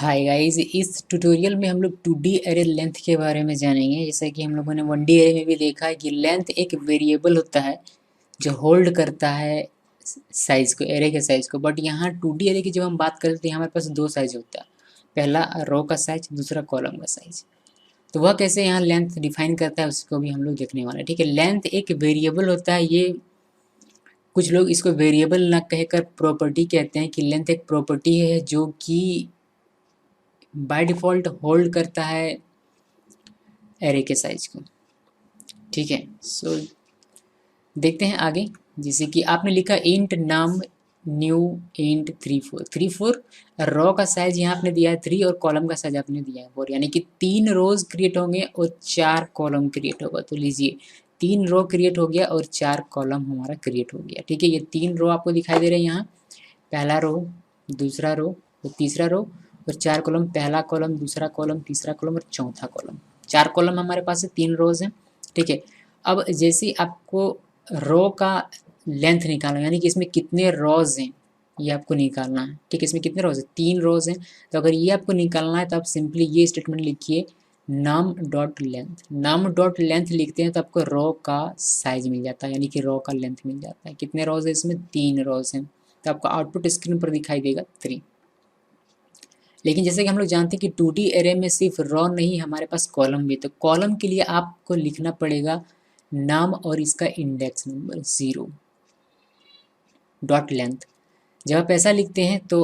Hi guys, इस tutorial में हम लोग 2D एरे लेंथ के बारे में जानेंगे। जैसा कि हम लोगों ने 1D एरे में भी देखा है कि लेंथ एक वेरिएबल होता है जो होल्ड करता है साइज को, एरे के साइज को। बट यहाँ 2D एरे की जब हम बात करते हैं हमारे पास दो साइज होता है, पहला रो का साइज, दूसरा कॉलम का साइज। तो वह कैसे यहाँ लेंथ डिफाइन करता है उसको भी हम लोग देखने वाले हैं। ठीक है, लेंथ एक वेरिएबल होता है। ये कुछ लोग इसको वेरिएबल ना कहकर प्रॉपर्टी कहते हैं कि लेंथ एक प्रॉपर्टी है जो कि बाय डिफ़ॉल्ट होल्ड करता है एरे के साइज को। ठीक है, सो देखते हैं आगे। जैसे कि आपने लिखा इंट नाम न्यू इंट 3 4 रो का साइज यहाँ आपने दिया है 3 और कॉलम का साइज आपने दिया है 4, यानी कि 3 रोज क्रिएट होंगे और 4 कॉलम क्रिएट होगा। तो लीजिए 3 रो क्रिएट हो गया और 4 कॉलम हमारा क्रिएट हो गया। ठीक है, ये 3 रो आपको दिखाई दे रहे हैं यहाँ, पहला रो, दूसरा रो और तीसरा रो, और 4 कॉलम, पहला कॉलम, दूसरा कॉलम, तीसरा कॉलम और चौथा कॉलम। 4 कॉलम हमारे पास है, 3 रोज हैं। ठीक है, अब जैसे आपको रो का लेंथ निकालना, यानी कि इसमें कितने रोज हैं ये आपको निकालना है। ठीक है, इसमें कितने रोज हैं, 3 रोज हैं। तो अगर ये आपको निकालना है तो आप सिंपली ये स्टेटमेंट लिखिए, num dot length. Num dot length लिखते हैं तो आपको रो का साइज मिल जाता है, यानी कि रो का लेंथ मिल जाता है। कितने रोज है इसमें, 3 रोज हैं। तो आपको आउटपुट स्क्रीन पर दिखाई देगा 3। लेकिन जैसे कि हम लोग जानते हैं कि 2D एरे में सिर्फ रो नहीं, हमारे पास कॉलम भी। तो कॉलम के लिए आपको लिखना पड़ेगा नाम और इसका इंडेक्स नंबर 0 डॉट लेंथ। जब आप ऐसा लिखते हैं तो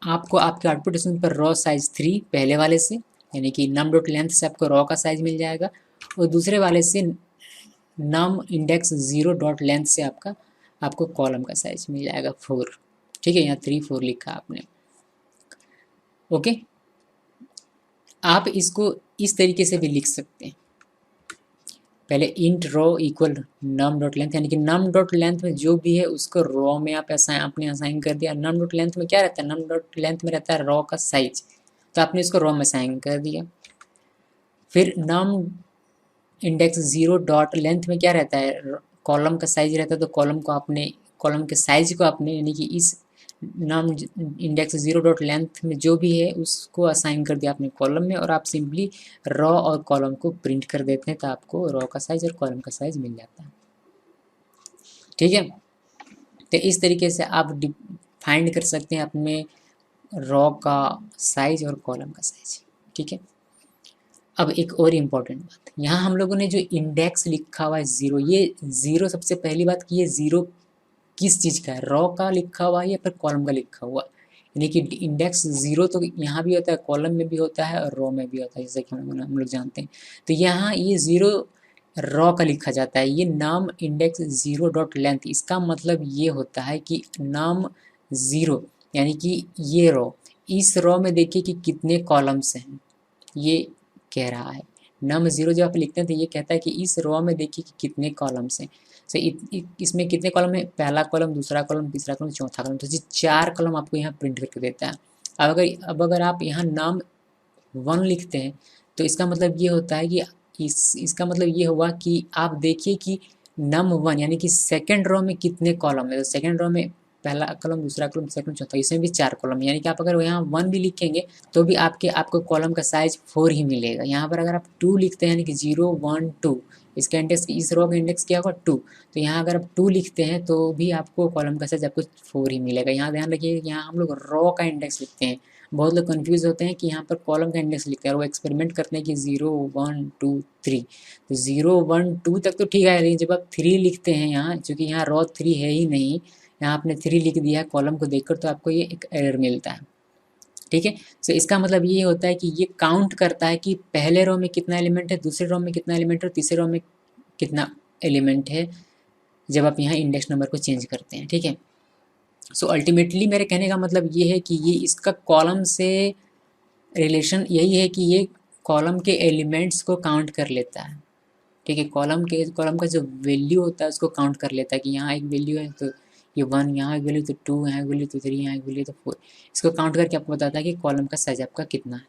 आपको आपके आउटपुट स्क्रीन पर रो साइज 3 पहले वाले से, यानी कि नम डॉट लेंथ से आपको रो का साइज मिल जाएगा, और दूसरे वाले से नम इंडेक्स 0 डॉट लेंथ से आपको कॉलम का साइज मिल जाएगा 4। ठीक है, यहाँ 3 4 लिखा आपने। ओके, आप इसको इस तरीके से भी लिख सकते हैं, पहले इंट रो इक्वल नम डॉट लेंथ, यानी कि नम डॉट लेंथ में जो भी है उसको रो में आप आपने असाइन कर दिया। नम डॉट लेंथ में क्या रहता है, नम डॉट लेंथ में रहता है रो का साइज, तो आपने इसको रो में असाइन कर दिया। फिर नम इंडेक्स 0 डॉट लेंथ में क्या रहता है, कॉलम का साइज रहता है, तो कॉलम के साइज को आपने, यानी कि इस नाम इंडेक्स 0 डॉट लेंथ में जो भी है उसको असाइन कर दिया आपने कॉलम में, और आप सिंपली रो और कॉलम को प्रिंट कर देते हैं तो आपको रो का साइज और कॉलम का साइज मिल जाता है। ठीक है, तो इस तरीके से आप फाइंड कर सकते हैं अपने रो का साइज और कॉलम का साइज। ठीक है, अब एक और इम्पॉर्टेंट बात, यहाँ हम लोगों ने जो इंडेक्स लिखा हुआ है 0, ये 0 सबसे पहली बात कि ये 0 किस चीज़ का है, रो का लिखा हुआ है या फिर कॉलम का लिखा हुआ है। यानी कि इंडेक्स 0 तो यहाँ भी होता है, कॉलम में भी होता है और रो में भी होता है, जैसे कि हम लोग जानते हैं। तो यहाँ ये 0 रो का लिखा जाता है, ये नाम इंडेक्स 0 डॉट लेंथ। इसका मतलब ये होता है कि नाम 0, यानी कि ये रो, इस रो में देखिए कि कितने कॉलम्स हैं, ये कह रहा है। नम 0 जब आप लिखते हैं तो ये कहता है कि इस रो में देखिए कि कितने कॉलम्स हैं। सो इसमें कितने कॉलम है, पहला कॉलम, दूसरा कॉलम, तीसरा कॉलम, चौथा कॉलम। तो ये 4 कॉलम आपको यहाँ प्रिंट करके देता है। अब अगर आप यहाँ नाम 1 लिखते हैं तो इसका मतलब ये होता है कि इसका मतलब ये हुआ कि आप देखिए कि नम 1 यानी कि सेकेंड रो में कितने कॉलम है। तो सेकेंड रो में पहला कॉलम, दूसरा कॉलम, सेकंड, चौथा, इसमें भी 4 कॉलम, यानी कि आप अगर यहाँ 1 भी लिखेंगे तो भी आपको कॉलम का साइज 4 ही मिलेगा। यहाँ पर अगर आप 2 लिखते हैं, यानी कि 0 1 2, इसका इंडेक्स, इस रो का इंडेक्स क्या होगा 2, तो यहाँ अगर आप 2 लिखते हैं तो भी आपको कॉलम का साइज आपको 4 ही मिलेगा। यहाँ ध्यान रखिए, यहाँ हम लोग रो का इंडेक्स लिखते हैं। बहुत लोग कन्फ्यूज़ होते हैं कि यहाँ पर कॉलम का इंडेक्स लिखते हैं और वो एक्सपेरिमेंट करते हैं कि 0 1 2 3। तो 0 1 2 तक तो ठीक है, लेकिन जब आप 3 लिखते हैं यहाँ, चूँकि यहाँ रो 3 है ही नहीं, यहाँ आपने 3 लिख दिया है कॉलम को देखकर, तो आपको ये एक एरर मिलता है। ठीक है, सो इसका मतलब ये होता है कि ये काउंट करता है कि पहले रो में कितना एलिमेंट है, दूसरे रो में कितना एलिमेंट है और तीसरे रो में कितना एलिमेंट है, जब आप यहाँ इंडेक्स नंबर को चेंज करते हैं। ठीक है, सो अल्टीमेटली मेरे कहने का मतलब ये है कि ये इसका कॉलम से रिलेशन यही है कि ये कॉलम के एलिमेंट्स को काउंट कर लेता है। ठीक है, कॉलम का जो वैल्यू होता है उसको काउंट कर लेता है कि यहाँ एक वैल्यू है तो ये 1, यहाँ एक वैल्यू तो 2, यहाँ एक वैल्यू तो 3, यहाँ एक वैल्यू तो 4। इसको काउंट करके आपको बताता है कि कॉलम का साइज आपका कितना है।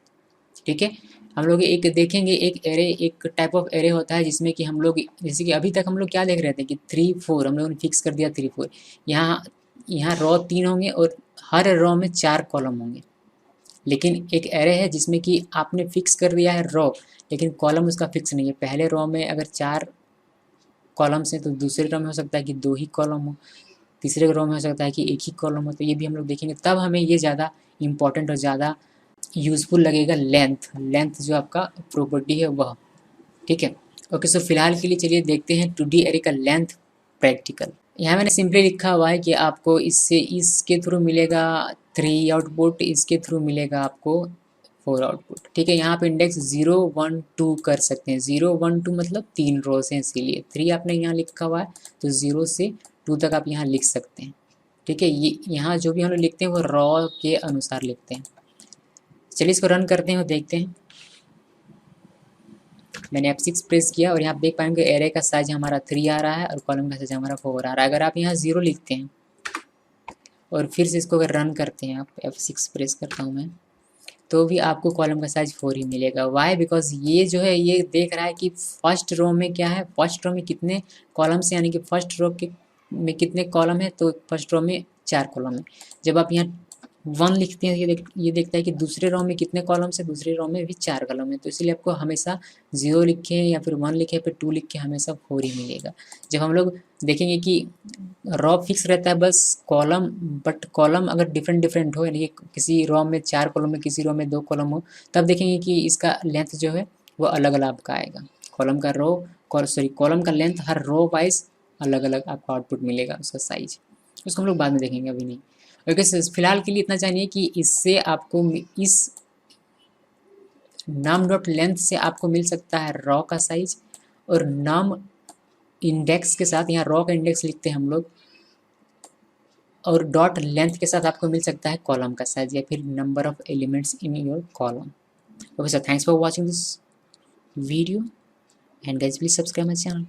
ठीक है, हम लोग एक देखेंगे, एक टाइप ऑफ एरे होता है जिसमें कि हम लोग, जैसे कि अभी तक हम लोग क्या देख रहे थे कि 3 4 हम लोगों ने फिक्स कर दिया 3 4। यहाँ रो 3 होंगे और हर रो में 4 कॉलम होंगे। लेकिन एक एरे है जिसमें कि आपने फिक्स कर दिया है रो, लेकिन कॉलम उसका फिक्स नहीं है। पहले रो में अगर 4 कॉलम्स हैं तो दूसरे रो में हो सकता है कि 2 ही कॉलम हो, तीसरे रो में हो सकता है कि 1 ही कॉलम हो। तो ये भी हम लोग देखेंगे, तब हमें ये ज़्यादा इम्पोर्टेंट और ज़्यादा यूज़फुल लगेगा लेंथ। लेंथ जो आपका प्रॉपर्टी है वह, ठीक है। ओके, सो फिलहाल के लिए चलिए देखते हैं 2D एरे का लेंथ प्रैक्टिकल। यहाँ मैंने सिंपली लिखा हुआ है कि आपको इससे इसके थ्रू मिलेगा 3 आउटपुट, इसके थ्रू मिलेगा आपको 4 आउटपुट, ठीक है। यहाँ पे इंडेक्स 0 1 2 कर सकते हैं। 0 1 2 मतलब 3 रोज हैं, इसीलिए 3 आपने यहाँ लिखा हुआ है, तो 0 से 2 तक आप यहाँ लिख सकते हैं, ठीक है। ये यहाँ जो भी हम लोग लिखते हैं वो रॉ के अनुसार लिखते हैं। चलिए इसको रन करते हैं और देखते हैं। मैंने F6 प्रेस किया और यहाँ आप देख पाएंगे एरे का साइज हमारा 3 आ रहा है और कॉलम का साइज हमारा 4 आ रहा है। अगर आप यहाँ 0 लिखते हैं और फिर से इसको अगर रन करते हैं, आप F6 प्रेस करता हूँ मैं, तो भी आपको कॉलम का साइज 4 ही मिलेगा। वाई? बिकॉज ये जो है ये देख रहा है कि फर्स्ट रो में क्या है, फर्स्ट रो में कितने कॉलम्स हैं, यानी कि फर्स्ट रो के में कितने कॉलम है, तो फर्स्ट रो में 4 कॉलम है। जब आप यहाँ 1 लिखते हैं ये देखता है कि दूसरे रो में कितने कॉलम्स है, दूसरे रो में भी 4 कॉलम है। तो इसलिए आपको हमेशा 0 लिखे या फिर 1 लिखे फिर 2 लिख के हमेशा 4 ही मिलेगा। जब हम लोग देखेंगे कि रॉ फिक्स रहता है बस कॉलम, बट कॉलम अगर डिफरेंट डिफरेंट हो, यानी कि किसी रॉ में 4 कॉलम है, किसी रॉ में 2 कॉलम हो, तब देखेंगे कि इसका लेंथ जो है वो अलग अलग आपका आएगा। कॉलम का रो कॉलम का लेंथ हर रो वाइज अलग अलग आपको आउटपुट मिलेगा, उसका साइज। उसको हम लोग बाद में देखेंगे, अभी नहीं। ओके, फिलहाल के लिए इतना जानिए कि इससे आपको इस नाम डॉट लेंथ से आपको मिल सकता है रॉ का साइज, और नाम इंडेक्स के साथ, यहाँ रॉ का इंडेक्स लिखते हैं हम लोग, और डॉट लेंथ के साथ आपको मिल सकता है कॉलम का साइज या फिर number of elements in your column. Okay sir, thanks for watching this video and guys please subscribe my channel.